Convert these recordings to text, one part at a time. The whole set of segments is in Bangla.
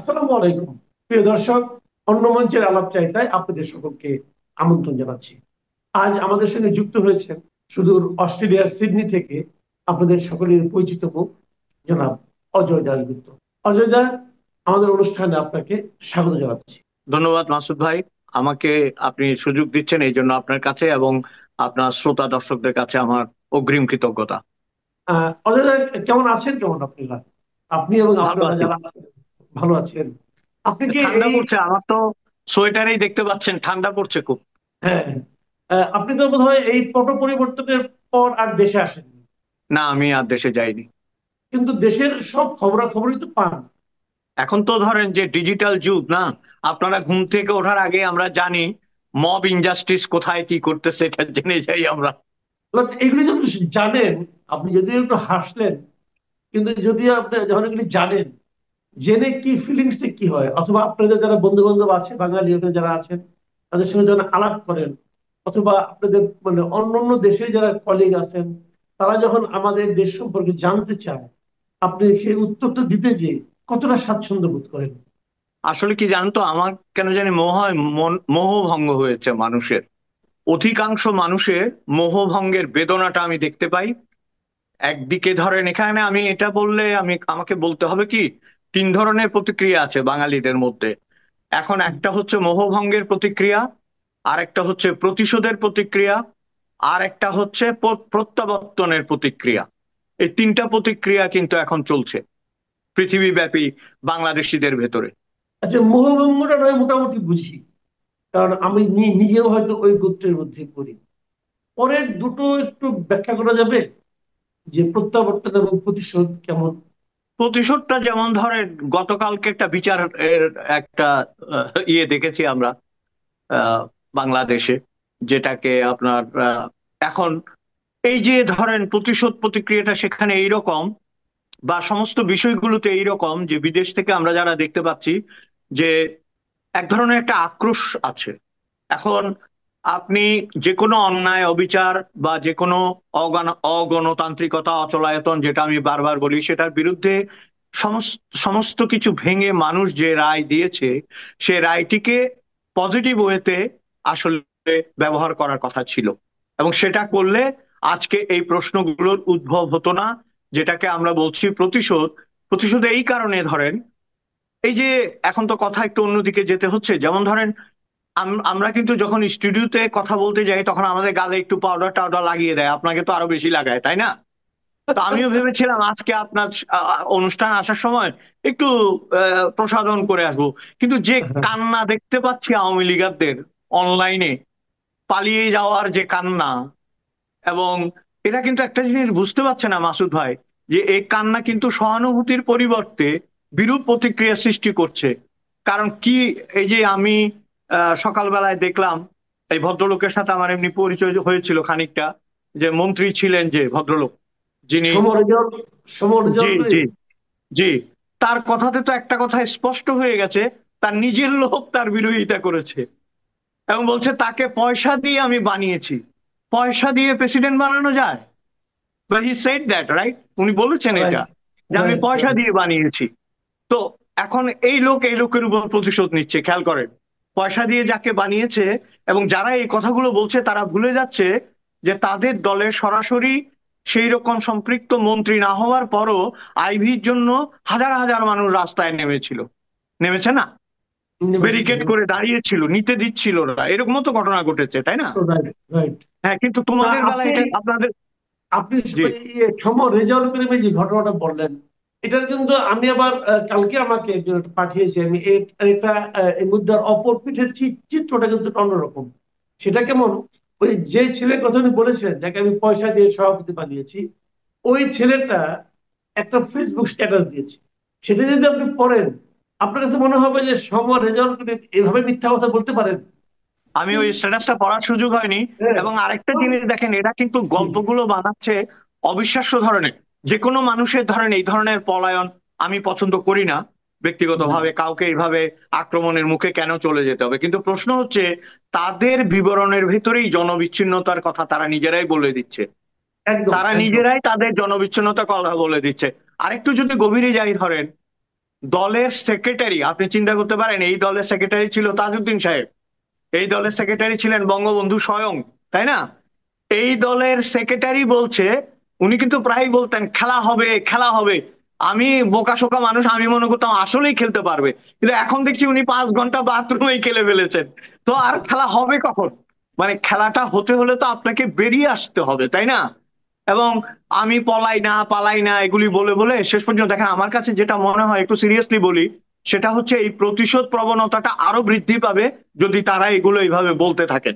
আসসালামু আলাইকুম প্রিয় দর্শক, অন্য মঞ্চের আলাপ চাইতায় আপনাদের সকলকে আমন্ত্রণ জানাচ্ছি। আজ আমাদের সঙ্গে যুক্ত হয়েছেন সুদূর অস্ট্রেলিয়ার সিডনি থেকে আপনাদের সকলের পরিচিত মুখ জনাব অজয় দাশগুপ্ত। অজয় দা, আমাদের অনুষ্ঠানে আপনাকে স্বাগত জানাচ্ছি। ধন্যবাদ মাসুদ ভাই। আমাকে আপনি সুযোগ দিচ্ছেন এই জন্য আপনার কাছে এবং আপনার শ্রোতা দর্শকদের কাছে আমার অগ্রিম কৃতজ্ঞতা। অজয় দা, কেমন আছেন? কেমন আপনারা, আপনি এবং ভালো আপনারা আছি। যারা আছেন, ভালো আছেন? আপনি কি ঠান্ডা এই পড়ছে, আমার তো সোয়েটারেই দেখতে পাচ্ছেন ঠান্ডা পড়ছে খুব। হ্যাঁ, আপনি তো বোধহয় এই পট পরিবর্তনের পর আর দেশে আসেননি, না, আমি আর দেশে যাইনি। কিন্তু দেশের সব খবরাখবরই তো পান। এখন তো ধরেন যে ডিজিটাল যুগ না, আপনারা ঘুম থেকে ওঠার আগে আমরা জানি মব ইনজাস্টিস কোথায় কি করতেছে, এটা জেনে যাই আমরা। But এগুলি যখন জানেন, আপনি যদিও একটু হাসলেন, কিন্তু যদি আপনি যখন এগুলি জানেন, জেনে কি ফিলিংসটা কি হয়, অথবা আপনাদের যারা বন্ধু বান্ধব আছে বাঙালি ওখানে যারা আছেন তাদের সঙ্গে যখন আলাপ করেন, অথবা আপনাদের মানে অন্য অন্য দেশের যারা কলিগ আছেন তারা যখন আমাদের দেশ সম্পর্কে জানতে চায়, আপনি সেই উত্তরটা দিতে যে কতটা স্বাচ্ছন্দ্য বোধ করেন? আসলে কি জানেন তো, আমার কেন জানি মোহভঙ্গ হয়েছে মানুষের। অধিকাংশ মানুষের মোহভঙ্গের বেদনাটা আমি দেখতে পাই। একদিকে ধরেন এখানে আমি এটা বললে আমাকে বলতে হবে কি, তিন ধরনের প্রতিক্রিয়া আছে বাঙালিদের মধ্যে। এখন একটা হচ্ছে মোহভঙ্গের প্রতিক্রিয়া, আর একটা হচ্ছে প্রতিশোধের প্রতিক্রিয়া, আর একটা হচ্ছে প্রত্যাবর্তনের প্রতিক্রিয়া। এই তিনটা প্রতিক্রিয়া কিন্তু এখন চলছে পৃথিবীব্যাপী বাংলাদেশিদের ভেতরে। আচ্ছা, মোহভঙ্গটা নয় মোটামুটি বুঝি, কারণ আমি নিজেও হয়তো ওই গোত্রের মধ্যে পড়ি। পরের দুটো একটু ব্যাখ্যা করা যাবে, যে প্রত্যাবর্তন এবং প্রতিশোধ কেমন? প্রতিশোধটা যেমন ধরেন, গতকালকে একটা বিচার এর একটা ইয়ে দেখেছি আমরা আহ, বাংলাদেশে, যেটাকে আপনার এখন এই যে ধরেন প্রতিশোধ প্রতিক্রিয়াটা সেখানে এইরকম, বা সমস্ত বিষয়গুলোতে এইরকম যে বিদেশ থেকে আমরা যারা দেখতে পাচ্ছি যে এক ধরনের একটা আক্রোশ আছে। এখন আপনি যে কোনো অন্যায় অবিচার বা যে কোনো অগণতান্ত্রিকতা অচলায়তন, যেটা আমি বারবার বলি, সেটার বিরুদ্ধে সমস্ত সমস্ত কিছু ভেঙে মানুষ যে রায় দিয়েছে, সে রায়টিকে পজিটিভ ওয়েতে আসলে ব্যবহার করার কথা ছিল, এবং সেটা করলে আজকে এই প্রশ্নগুলোর উদ্ভব হতো না, যেটাকে আমরা বলছি প্রতিশোধ। প্রতিশোধ এই কারণে ধরেন, এই যে এখন তো কথা একটু অন্যদিকে যেতে হচ্ছে, যেমন ধরেন আমরা কিন্তু যখন স্টুডিওতে কথা বলতে যাই তখন আমাদের গালে একটু পাউডার টাউডার লাগিয়ে দেয়, আপনাকে তো আরো বেশি লাগায়, তাই না? তো আমিও ভেবেছিলাম আজকে আপনার অনুষ্ঠান আসার সময় একটু প্রসাধন করে আসবো, কিন্তু যে কান্না দেখতে পাচ্ছি আওয়ামী লীগারদের অনলাইনে, পালিয়ে যাওয়ার যে কান্না, এবং এরা কিন্তু একটা জিনিস বুঝতে পারছে না মাসুদ ভাই, যে এই কান্না কিন্তু সহানুভূতির পরিবর্তে বিরূপ প্রতিক্রিয়া সৃষ্টি করছে। কারণ কি, এই যে আমি সকালবেলায় দেখলাম, এই ভদ্রলোকের সাথে আমার এমনি পরিচয় হয়েছিল খানিকটা, যে মন্ত্রী ছিলেন যে ভদ্রলোক, যিনি, সমরেজল, জি সমরেজল জি জি, তার কথাতে তো একটা কথা স্পষ্ট হয়ে গেছে, তার নিজের লোক তার বিরোধিতা করেছে এবং বলছে তাকে পয়সা দিয়ে আমি বানিয়েছি। পয়সা দিয়ে প্রেসিডেন্ট বানানো যায়? But he said that, right? উনি বলেছেন এটা, রাইট, যে আমি রাইট, পয়সা রাইট। দিয়ে বানিয়েছি। তো এখন এই লোক এই লোকের উপর প্রতিশোধ নিচ্ছে, খেয়াল করেন। পয়সা দিয়ে যাকে বানিয়েছে, এবং যারা এই কথাগুলো বলছে তারা ভুলে যাচ্ছে যে তাদের দলের সরাসরি সেই রকম সম্পৃক্ত মন্ত্রী না হওয়ার পরও আইভির জন্য হাজার হাজার মানুষ রাস্তায় নেমেছে না, ব্যারিকেড করে দাঁড়িয়েছিল, নিতে দিচ্ছিল না, এরকমও তো ঘটনা ঘটেছে, তাই না? Right, right. হ্যাঁ, কিন্তু না, তোমাদের বেলায় আপনি এটা আপনাদের। আপনি জি। সমরেজল প্রেমী যে ঘটনাটা বললেন, এটার কিন্তু আমি আবার কালকে আমাকে একজন একটা পাঠিয়েছি, আমি এটা এই মুদ্রার অপর পিঠের চিত্রটা কিন্তু একটু অন্যরকম। সেটা কেমন? ওই যে ছেলের কথা উনি বলেছিলেন, যাকে আমি পয়সা দিয়ে সভাপতি বানিয়েছি, ওই ছেলেটা একটা ফেসবুক স্ট্যাটাস দিয়েছে। সেটা যদি আপনি পড়েন, আপনার কাছে মনে হবে যে সমর রেজাল্ট এভাবে মিথ্যা কথা বলতে পারেন। আমি ওই স্ট্যাটাসটা পড়ার সুযোগ হয়নি। হ্যাঁ। এবং আরেকটা জিনিস দেখেন, এরা কিন্তু গল্পগুলো বানাচ্ছে অবিশ্বাস্য ধরনের। যে কোনো মানুষের ধরেন এই ধরনের পলায়ন আমি পছন্দ করি না ব্যক্তিগতভাবে, কাউকে এইভাবে আক্রমণের মুখে কেন চলে যেতে হবে, কিন্তু প্রশ্ন হচ্ছে তাদের বিবরণের ভেতরেই জনবিচ্ছিন্নতার কথা তারা নিজেরাই বলে দিচ্ছে। একদম, তারা একদম। নিজেরাই তাদের জনবিচ্ছিন্নতার কথা বলে দিচ্ছে। আরেকটু যদি গভীরে যাই, ধরেন দলের সেক্রেটারি, আপনি চিন্তা করতে পারেন, এই দলের সেক্রেটারি ছিল তাজউদ্দিন সাহেব, এই দলের সেক্রেটারি ছিলেন বঙ্গবন্ধু স্বয়ং, তাই না? এই দলের সেক্রেটারি বলছে, উনি কিন্তু প্রায় বলতেন খেলা হবে খেলা হবে। আমি বোকা শোকা মানুষ, আমি মনে করতাম আসলেই খেলতে পারবে, কিন্তু এখন দেখছি উনি 5 ঘন্টা বাথরুমেই খেলে ফেলেছেন। তো আর খেলা হবে কখন? মানে খেলাটা হতে হলে তো আপনাকে বেরিয়ে আসতে হবে, তাই না? এবং আমি পলাই না পালাই না এগুলি বলে বলে শেষ পর্যন্ত দেখেন, আমার কাছে যেটা মনে হয়, একটু সিরিয়াসলি বলি, সেটা হচ্ছে এই প্রতিশোধ প্রবণতাটা আরো বৃদ্ধি পাবে যদি তারা এগুলো এইভাবে বলতে থাকেন,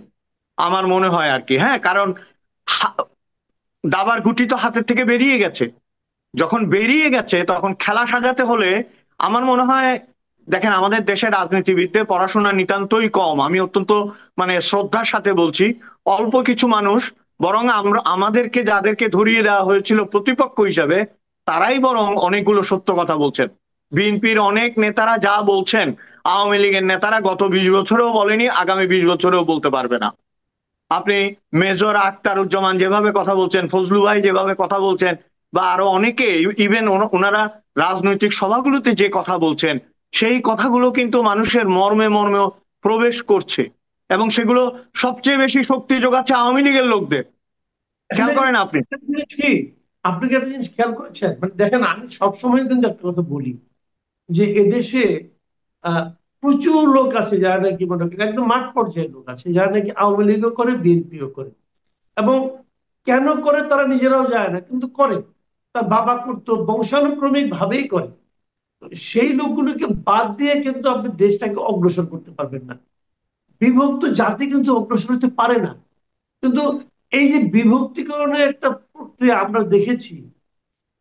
আমার মনে হয় আর কি। হ্যাঁ, কারণ দাবার গুটি তো হাতের থেকে বেরিয়ে গেছে, যখন বেরিয়ে গেছে তখন খেলা সাজাতে হলে আমার মনে হয়, দেখেন আমাদের দেশের রাজনীতিবিদদের পড়াশোনা নিতান্তই কম, আমি অত্যন্ত মানে শ্রদ্ধার সাথে বলছি, অল্প কিছু মানুষ, বরং আমরা আমাদেরকে যাদেরকে ধরিয়ে দেওয়া হয়েছিল প্রতিপক্ষ হিসাবে, তারাই বরং অনেকগুলো সত্য কথা বলছেন। বিএনপির অনেক নেতারা যা বলছেন, আওয়ামী লীগের নেতারা গত 20 বছরেও বলেনি, আগামী 20 বছরেও বলতে পারবে না। আপনি মেজর আখতারুজ্জামান যেভাবে কথা বলছেন, ফজলু ভাই যেভাবে কথা বলছেন, বা আরো অনেকে, ইভেন ওনারা রাজনৈতিক সভাগুলোতে যে কথা বলছেন, সেই কথাগুলো কিন্তু মানুষের মর্মে মর্মে প্রবেশ করছে, এবং সেগুলো সবচেয়ে বেশি শক্তি যোগাচ্ছে আওয়ামী লীগের লোকদের। খেয়াল আসলে করেন আপনি। একটা জিনিস কি, আপনি কি একটা জিনিস খেয়াল করেছেন, মানে দেখেন আমি সবসময় কিন্তু একটা কথা বলি যে এদেশে আহ, প্রচুর লোক আছে যারা নাকি মনে করেন একদম মাঠ পর্যায়ের লোক আছে যারা নাকি আওয়ামী লীগও করে বিএনপিও করে, এবং কেন করে তারা নিজেরাও যায় না কিন্তু করে, তার বাবা করতো, বংশানুক্রমিক ভাবেই করে। তো সেই লোকগুলোকে বাদ দিয়ে কিন্তু আপনি দেশটাকে অগ্রসর করতে পারবেন না। বিভক্ত জাতি কিন্তু অগ্রসর হতে পারে না। কিন্তু এই যে বিভক্তিকরণের একটা প্রক্রিয়া আমরা দেখেছি,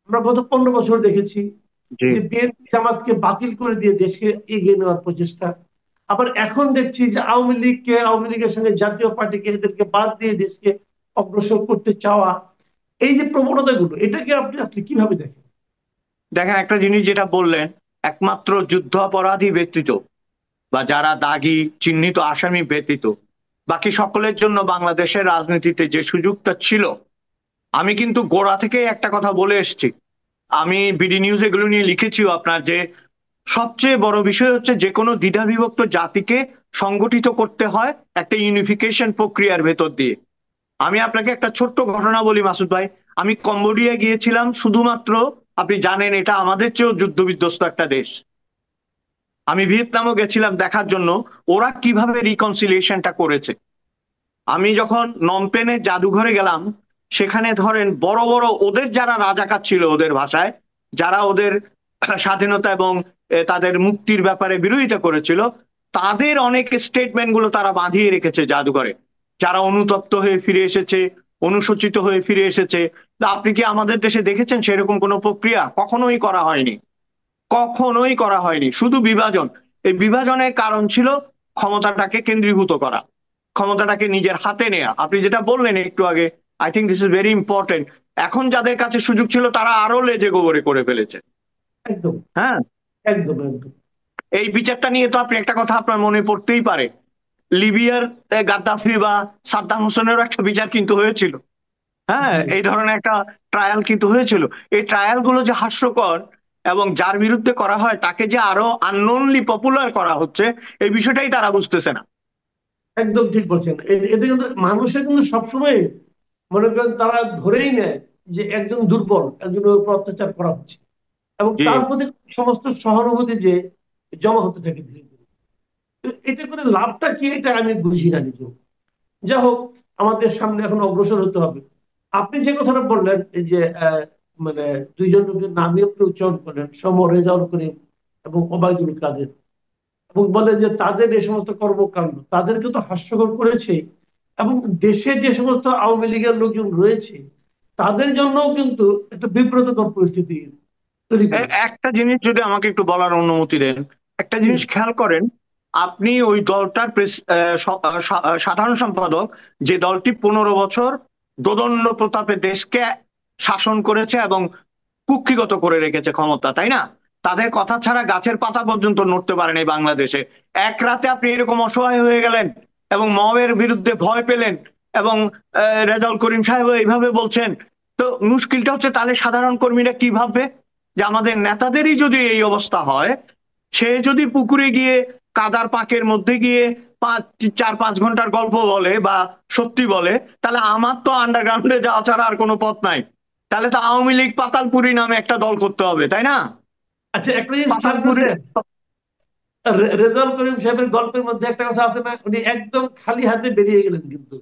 আমরা গত 15 বছর দেখেছি জি। যে বিএনপি জামাতকে বাতিল করে দিয়ে দেশকে এগিয়ে নেওয়ার প্রচেষ্টা। আবার এখন দেখছি যে আওয়ামী লীগের সঙ্গে জাতীয় পার্টিকে, এদেরকে বাদ দিয়ে দেশকে অগ্রসর করতে চাওয়া, এই যে প্রবণতাগুলো, এটাকে আপনি আসলে কিভাবে দেখেন? দেখেন, একটা জিনিস যেটা বললেন, একমাত্র যুদ্ধ অপরাধী ব্যতীত বা যারা দাগী চিহ্নিত আসামি ব্যতীত বাকি সকলের জন্য বাংলাদেশের রাজনীতিতে যে সুযোগটা ছিল, আমি কিন্তু গোড়া থেকে একটা কথা বলে এসেছি, আমি বিডি নিউজ এগুলো নিয়ে লিখেছিও আপনার, যে সবচেয়ে বড় বিষয় হচ্ছে যে কোনো দ্বিধাবিভক্ত জাতিকে সংগঠিত করতে হয় একটা ইউনিফিকেশন প্রক্রিয়ার ভেতর দিয়ে। আমি আপনাকে একটা ছোট্ট ঘটনা বলি মাসুদ ভাই, আমি কম্বোডিয়া গিয়েছিলাম শুধুমাত্র, আপনি জানেন এটা আমাদের চেয়েও যুদ্ধ বিধ্বস্ত একটা দেশ, আমি ভিয়েতনামও গেছিলাম দেখার জন্য ওরা কিভাবে রিকনসিলিয়েশনটা করেছে। আমি যখন নমপেনের জাদুঘরে গেলাম, সেখানে ধরেন বড় বড় ওদের যারা রাজাকার ছিল, ওদের ভাষায় যারা ওদের স্বাধীনতা এবং তাদের মুক্তির ব্যাপারে বিরোধিতা করেছিল, তাদের অনেক স্টেটমেন্ট গুলো তারা বাঁধিয়ে রেখেছে জাদুঘরে, যারা অনুতপ্ত হয়ে ফিরে এসেছে, অনুশোচিত হয়ে ফিরে এসেছে। তা আপনি কি আমাদের দেশে দেখেছেন সেরকম কোনো প্রক্রিয়া? কখনোই করা হয়নি, কখনোই করা হয়নি, শুধু বিভাজন। এই বিভাজনের কারণ ছিল ক্ষমতাটাকে কেন্দ্রীভূত করা, ক্ষমতাটাকে নিজের হাতে নেয়া। আপনি যেটা বললেন একটু আগে, I think this is very important, এখন যাদের কাছে সুযোগ ছিল তারা আরো লেজে গোবরে করে ফেলেছে। একদম, হ্যাঁ, একদম, একদম। এই বিচারটা নিয়ে তো আপনি একটা কথা আপনার মনে পড়তেই পারে, লিবিয়ার গাদ্দাফি বা সাদ্দাম হোসেনেরও একটা বিচার কিন্তু হয়েছিল। হ্যাঁ, জি, এই ধরনের একটা ট্রায়াল কিন্তু হয়েছিল। এই ট্রায়াল গুলো যে হাস্যকর, এবং যার বিরুদ্ধে করা হয় তাকে যে আরো আননোনলি পপুলার করা হচ্ছে, এই বিষয়টাই তারা বুঝতেছে না। একদম ঠিক বলছেন। এতে কিন্তু মানুষের কিন্তু সবসময় মনে করেন তারা ধরেই নেয় যে একজন দুর্বল, একজনের উপর অত্যাচার করা হচ্ছে, এবং জি। তার প্রতি সমস্ত সহানুভূতি যে জমা হতে থাকে ধীরে ধীরে। তো এটা করে লাভটা কি, এটা আমি বুঝি না নিজেও। যা হোক, আমাদের সামনে এখন অগ্রসর হতে হবে। আপনি যে কথাটা বললেন, এই যে মানে দুইজন লোকের নামই আপনি উচ্চারণ করলেন, সমর রেজাউল করিম এবং ওবায়দুল কাদের, এবং বলে যে তাদের এই সমস্ত কর্মকাণ্ড তাদেরকে তো হাস্যকর করেছে, এবং দেশে যে সমস্ত আওয়ামী লীগের লোকজন রয়েছে তাদের জন্যও কিন্তু একটা বিব্রতকর পরিস্থিতি তৈরি করেছে। একটা জিনিস যদি আমাকে একটু বলার অনুমতি দেন, একটা জি, জিনিস খেয়াল করেন, আপনি ওই দলটার সাধারণ সম্পাদক, যে দলটি 15 বছর দোদণ্ড প্রতাপে দেশকে শাসন করেছে এবং কুক্ষিগত করে রেখেছে ক্ষমতা, তাই না? তাদের কথা ছাড়া গাছের পাতা পর্যন্ত নড়তে পারেন এই বাংলাদেশে। এক রাতে আপনি এরকম অসহায় হয়ে গেলেন এবং মবের বিরুদ্ধে ভয় পেলেন, এবং রেজাউল করিম সাহেব এইভাবে বলছেন। তো মুশকিলটা হচ্ছে তাহলে সাধারণ কর্মীরা কি ভাববে? যে আমাদের নেতাদেরই যদি এই অবস্থা হয়, সে যদি পুকুরে গিয়ে কাদার পাঁকের মধ্যে গিয়ে 4-5 ঘন্টার গল্প বলে বা সত্যি বলে, তাহলে আমার তো আন্ডারগ্রাউন্ডে যাওয়া ছাড়া আর কোনো পথ নাই। তাহলে তো আওয়ামী লীগ পাতালপুরি নামে একটা দল করতে হবে, তাই না? আচ্ছা, একটা জিনিস খেয়াল পাতালপুরে করছেন, রেজাউল করিম সাহেবের গল্পের মধ্যে একটা কথা আছে না, উনি একদম খালি হাতে বেরিয়ে গেলেন কিন্তু,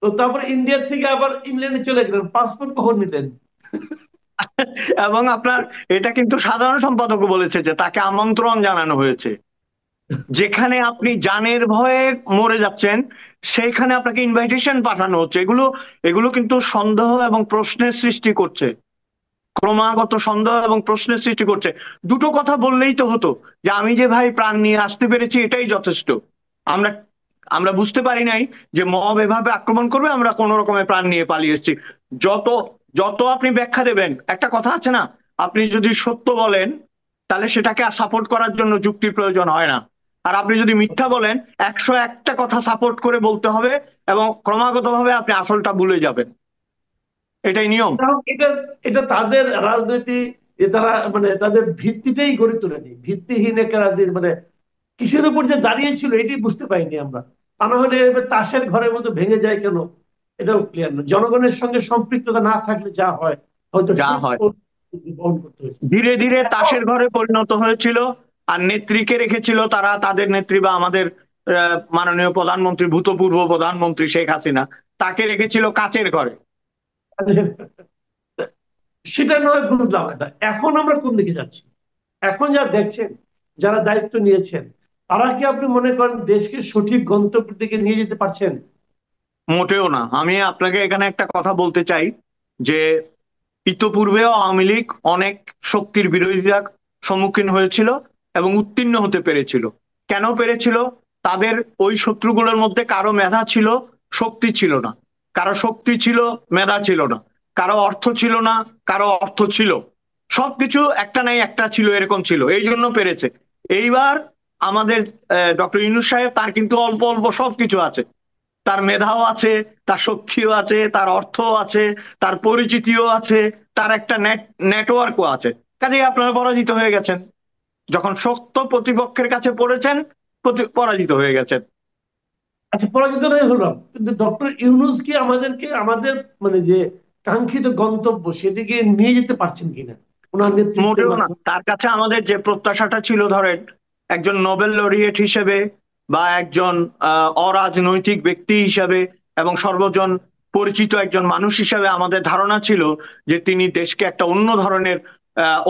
তো তারপর ইন্ডিয়া থেকে আবার ইংল্যান্ডে চলে গেলেন, পাসপোর্ট কখন নিলেন? এবং আপনার এটা কিন্তু সাধারণ সম্পাদকও বলেছে যে তাকে আমন্ত্রণ জানানো হয়েছে। যেখানে আপনি জানের ভয়ে মরে যাচ্ছেন, সেইখানে আপনাকে ইনভাইটেশন পাঠানো হচ্ছে। এগুলো এগুলো কিন্তু সন্দেহ এবং প্রশ্নের সৃষ্টি করছে, ক্রমাগত সন্দেহ এবং প্রশ্নের সৃষ্টি করছে। দুটো কথা বললেই তো হতো যে আমি যে ভাই প্রাণ নিয়ে আসতে পেরেছি এটাই যথেষ্ট। আমরা আমরা বুঝতে পারি নাই যে মব এভাবে আক্রমণ করবে, আমরা কোন রকমের প্রাণ নিয়ে পালিয়ে এসেছি। যত যত আপনি ব্যাখ্যা দেবেন, একটা কথা আছে না, আপনি যদি সত্য বলেন তাহলে সেটাকে সাপোর্ট করার জন্য যুক্তির প্রয়োজন হয় না। আর আপনি যদি মিথ্যা বলেন, 101টা কথা সাপোর্ট করে বলতে হবে এবং ক্রমাগত ভাবে আপনি আসলটা ভুলে যাবেন। এটাই নিয়ম। এটা এটা তাদের রাজনীতি, যে তারা মানে তাদের ভিত্তিটাই গড়ে তোলেনি, ভিত্তিহীন একটা রাজনীতি, মানে কিসের উপর যে দাঁড়িয়েছিল এটি বুঝতে পাইনি আমরা। তা না হলে এবার তাসের ঘরের মতো ভেঙে যায় কেন, এটাও ক্লিয়ার না। জনগণের সঙ্গে সম্পৃক্ততা না থাকলে যা হয়, হয়তো যা সেই হয় বহন করতে হয়েছে। ধীরে ধীরে এখন তাসের ঘরে পরিণত হয়েছিল। আর নেত্রীকে রেখেছিল তারা, তাদের নেত্রী বা আমাদের মাননীয় প্রধানমন্ত্রী, ভূতপূর্ব প্রধানমন্ত্রী শেখ হাসিনা, তাকে রেখেছিল কাচের ঘরে। সেটা নয়, বুঝলাম। এটা এখন আমরা কোন দিকে যাচ্ছি? এখন যা দেখছেন, যারা দায়িত্ব নিয়েছেন, তারা কি আপনি মনে করেন দেশকে সঠিক গন্তব্যের দিকে নিয়ে যেতে পারছেন? মোটেও না। আমি আপনাকে এখানে একটা কথা বলতে চাই যে ইতোপূর্বেও আওয়ামী লীগ অনেক শক্তির বিরোধিতার সম্মুখীন হয়েছিল এবং উত্তীর্ণ হতে পেরেছিল। কেন পেরেছিল? তাদের ওই শত্রুগুলোর মধ্যে কারো মেধা ছিল, শক্তি ছিল না। কারো শক্তি ছিল, মেধা ছিল না। কারো অর্থ ছিল না, কারো অর্থ ছিল। সবকিছু একটা নাই একটা ছিল, এরকম ছিল, এই জন্য পেরেছে। এইবার আমাদের ডক্টর ইউনূস সাহেব, তার কিন্তু অল্প অল্প সবকিছু আছে। তার মেধাও আছে, তার শক্তিও আছে, তার অর্থও আছে, তার পরিচিতিও আছে, তার একটা নেটওয়ার্কও আছে। কাজেই আপনারা পরাজিত হয়ে গেছেন। যখন শক্ত প্রতিপক্ষের কাছে পড়েছেন, পরাজিত হয়ে গেছেন। আচ্ছা, পরাজিত নয় হলাম, কিন্তু ডক্টর ইউনূস কি আমাদেরকে আমাদের মানে যে কাঙ্ক্ষিত গন্তব্য সেদিকে নিয়ে যেতে পারছেন কিনা ওনার নেতৃত্বের মোটেও না। মাধ্যমে? তার কাছে আমাদের যে প্রত্যাশাটা ছিল, ধরেন একজন নোবেল লরিয়েট হিসেবে বা একজন অরাজনৈতিক ব্যক্তি হিসেবে এবং সর্বজন পরিচিত একজন মানুষ হিসেবে আমাদের ধারণা ছিল যে তিনি দেশকে একটা অন্য ধরনের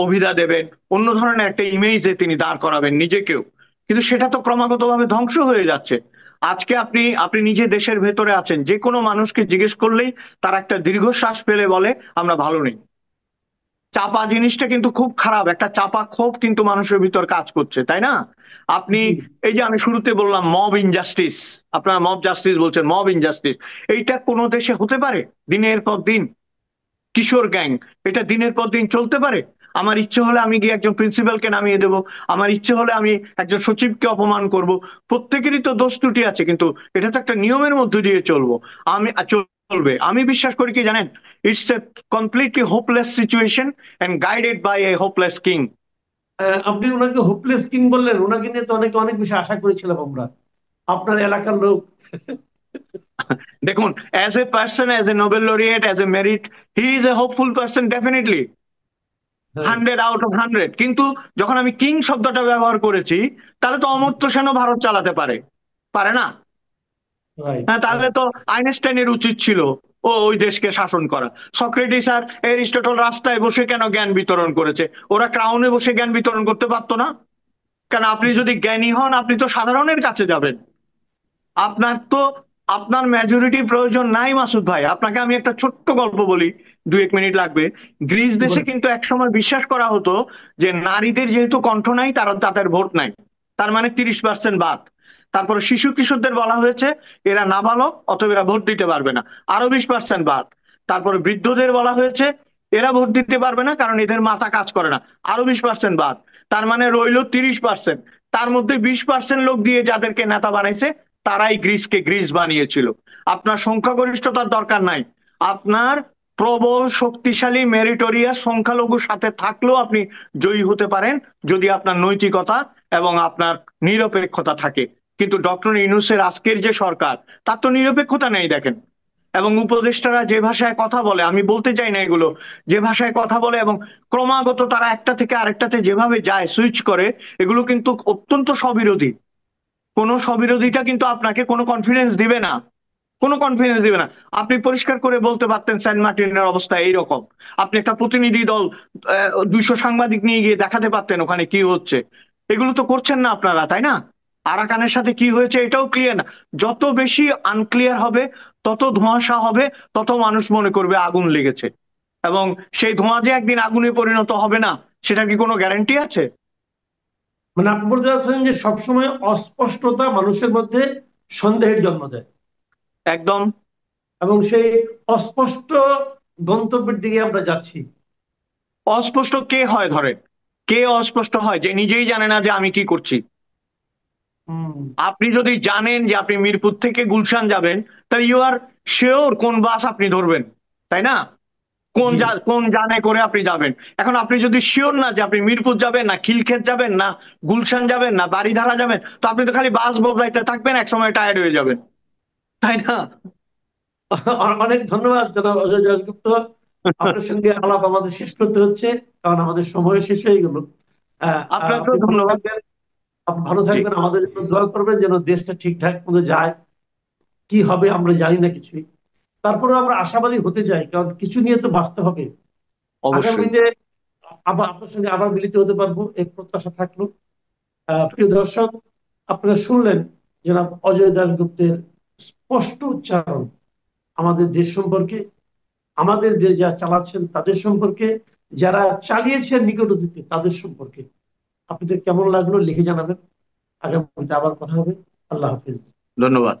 অভিধা দেবেন, অন্য ধরনের একটা ইমেজে তিনি দাঁড় করাবেন নিজেকেও। কিন্তু সেটা তো ক্রমাগতভাবে ধ্বংস হয়ে যাচ্ছে। আজকে আপনি আপনি নিজে দেশের ভেতরে আছেন, যে কোনো মানুষকে জিজ্ঞেস করলেই তারা একটা দীর্ঘশ্বাস ফেলে বলে আমরা ভালো নেই। চাপা জিনিসটা কিন্তু খুব খারাপ, একটা চাপা ক্ষোভ কিন্তু মানুষের ভিতর কাজ করছে, তাই না? আপনি জি। এই যে আমি শুরুতে বললাম মব ইনজাস্টিস, আপনারা মব জাস্টিস বলছেন, মব ইনজাস্টিস, এইটা কোন দেশে হতে পারে? দিনের পর দিন কিশোর গ্যাং, এটা দিনের পর দিন চলতে পারে? আমার ইচ্ছে হলে আমি গিয়ে একজন প্রিন্সিপালকে নামিয়ে দেব, আমার ইচ্ছে হলে আমি একজন সচিবকে অপমান করব। প্রত্যেকেরই তো দোষ ত্রুটি আছে, কিন্তু এটা তো একটা নিয়মের মধ্যে দিয়ে চলবে। আমি বিশ্বাস করি কি জানেন, it's a completely hopeless situation and guided by a hopeless king. আপনি ওনাকে হোপলেস কিং বললেন, ওনাকে নিয়ে তো অনেকে অনেক বেশি আশা করেছিলাম আমরা, আপনার এলাকার লোক। দেখুন, as a person, as a Nobel laureate, as a merit, he is a hopeful person definitely, হ্যাঁ, 100 আউট অফ 100। কিন্তু যখন আমি কিং শব্দটা ব্যবহার করেছি, তাহলে তো অমর্ত্য সেনও ভারত চালাতে পারে, পারে না? রাইট, হ্যাঁ, তাহলে রাইট। তো আইনস্টাইনের উচিত ছিল ওই দেশকে শাসন করা। সক্রেটিস আর এরিস্টটল রাস্তায় বসে কেন জ্ঞান বিতরণ করেছে? ওরা ক্রাউনে বসে জ্ঞান বিতরণ করতে পারতো না? কেন? আপনি যদি জ্ঞানী হন, আপনি তো সাধারণের কাছে যাবেন। আপনার তো আপনার মেজরিটি প্রয়োজন নাই মাসুদ ভাই। আপনাকে আমি একটা ছোট্ট গল্প বলি, 2-1 মিনিট লাগবে। গ্রিস দেশে কিন্তু একসময় বিশ্বাস করা হতো যে নারীদের যেহেতু কণ্ঠ নাই, তাদের ভোট নাই, তার মানে 30% বাদ। তারপরে শিশু কিশোরদের বলা হয়েছে এরা নাবালক, অতএব এরা ভোট দিতে পারবে না, আরো 20% বাদ। তারপরে বৃদ্ধদের বলা হয়েছে এরা ভোট দিতে পারবে না কারণ এদের মাথা কাজ করে না, আরো 20% বাদ। তার মানে রইল 30%। তার মধ্যে 20% লোক দিয়ে যাদেরকে নেতা বানাইছে, তারাই গ্রিসকে গ্রিস বানিয়েছিল। আপনার সংখ্যাগরিষ্ঠতার দরকার নাই, আপনার প্রবল শক্তিশালী মেরিটোরিয়াস সংখ্যালঘুর সাথে থাকলেও আপনি জয়ী হতে পারেন যদি আপনার নৈতিকতা এবং আপনার নিরপেক্ষতা থাকে। কিন্তু ডক্টর ইউনূসের আজকের যে সরকার, তার তো নিরপেক্ষতা নেই দেখেন। এবং উপদেষ্টারা যে ভাষায় কথা বলে, আমি বলতে চাই না এগুলো, যে ভাষায় কথা বলে এবং ক্রমাগত তারা একটা থেকে আরেকটাতে যেভাবে যায়, সুইচ করে, এগুলো কিন্তু অত্যন্ত স্ববিরোধী। কোন স্ববিরোধীটা কিন্তু আপনাকে কোনো কনফিডেন্স দিবে না, কোনো কনফিডেন্স দিবে না। আপনি পরিষ্কার করে বলতে পারতেন সেন্ট মার্টিনের অবস্থা এইরকম, আপনি একটা প্রতিনিধি দল 200 সাংবাদিক নিয়ে গিয়ে দেখাতে পারতেন ওখানে কি হচ্ছে। এগুলো তো করছেন না আপনারা, তাই না? আরাকানের সাথে কি হয়েছে এটাও ক্লিয়ার না। যত বেশি আনক্লিয়ার হবে, তত ধোঁয়াশা হবে, তত মানুষ মনে করবে আগুন লেগেছে। এবং সেই ধোঁয়া যে একদিন আগুনে পরিণত হবে না, সেটা কি কোনো গ্যারান্টি আছে? মানে আপনি বলতে চাচ্ছেন যে সবসময় অস্পষ্টতা মানুষের মধ্যে সন্দেহের জন্ম দেয়, একদম। এবং সেই অস্পষ্ট গন্তব্যের দিকে আমরা যাচ্ছি। অস্পষ্ট কে হয় ধরেন, কে অস্পষ্ট হয়? যে নিজেই জানে না যে আমি কি করছি। হম। আপনি যদি জানেন যে আপনি মিরপুর থেকে গুলশান যাবেন, তাহলে ইউ আর শিওর কোন বাস আপনি ধরবেন, তাই না? জি। কোন জানে করে আপনি যাবেন। এখন আপনি যদি শিওর না যে আপনি মিরপুর যাবেন, না খিলক্ষেত যাবেন, না গুলশান যাবেন, না বারিধারা যাবেন, তো আপনি তো খালি বাস বদলাইতে থাকবেন, এক সময় টায়ার্ড হয়ে যাবেন, তাই না? অনেক ধন্যবাদ জনাব অজয় দাশগুপ্ত। আপনার সঙ্গে আলাপ আমাদের শেষ করতে হচ্ছে, কারণ আমাদের সময় শেষ হয়ে গেল। আপনি আপনাকেও ভালো ধন্যবাদ। থাকবেন। আপনি ভালো জি, থাকবেন, আমাদের জন্য দোয়া করবেন যেন দেশটা ঠিকঠাক মতো যায়। কি হবে আমরা জানি না কিছুই, তারপরে আমরা আশাবাদী হতে চাই, কারণ কিছু নিয়ে তো বাঁচতে হবে। অবশ্যই। আগামীতে আবার আপনার সঙ্গে আবার মিলিত হতে পারবো এই প্রত্যাশা থাকলো। প্রিয় দর্শক, আপনারা শুনলেন জনাব অজয় দাশগুপ্তের স্পষ্ট উচ্চারণ আমাদের দেশ সম্পর্কে, আমাদের যে যা চালাচ্ছেন তাদের সম্পর্কে, যারা চালিয়েছেন নিকট অতীতে তাদের সম্পর্কে। আপনাদের কেমন লাগলো লিখে জানাবেন। আগামীতে আবার কথা হবে। আল্লাহ হাফিজ। ধন্যবাদ।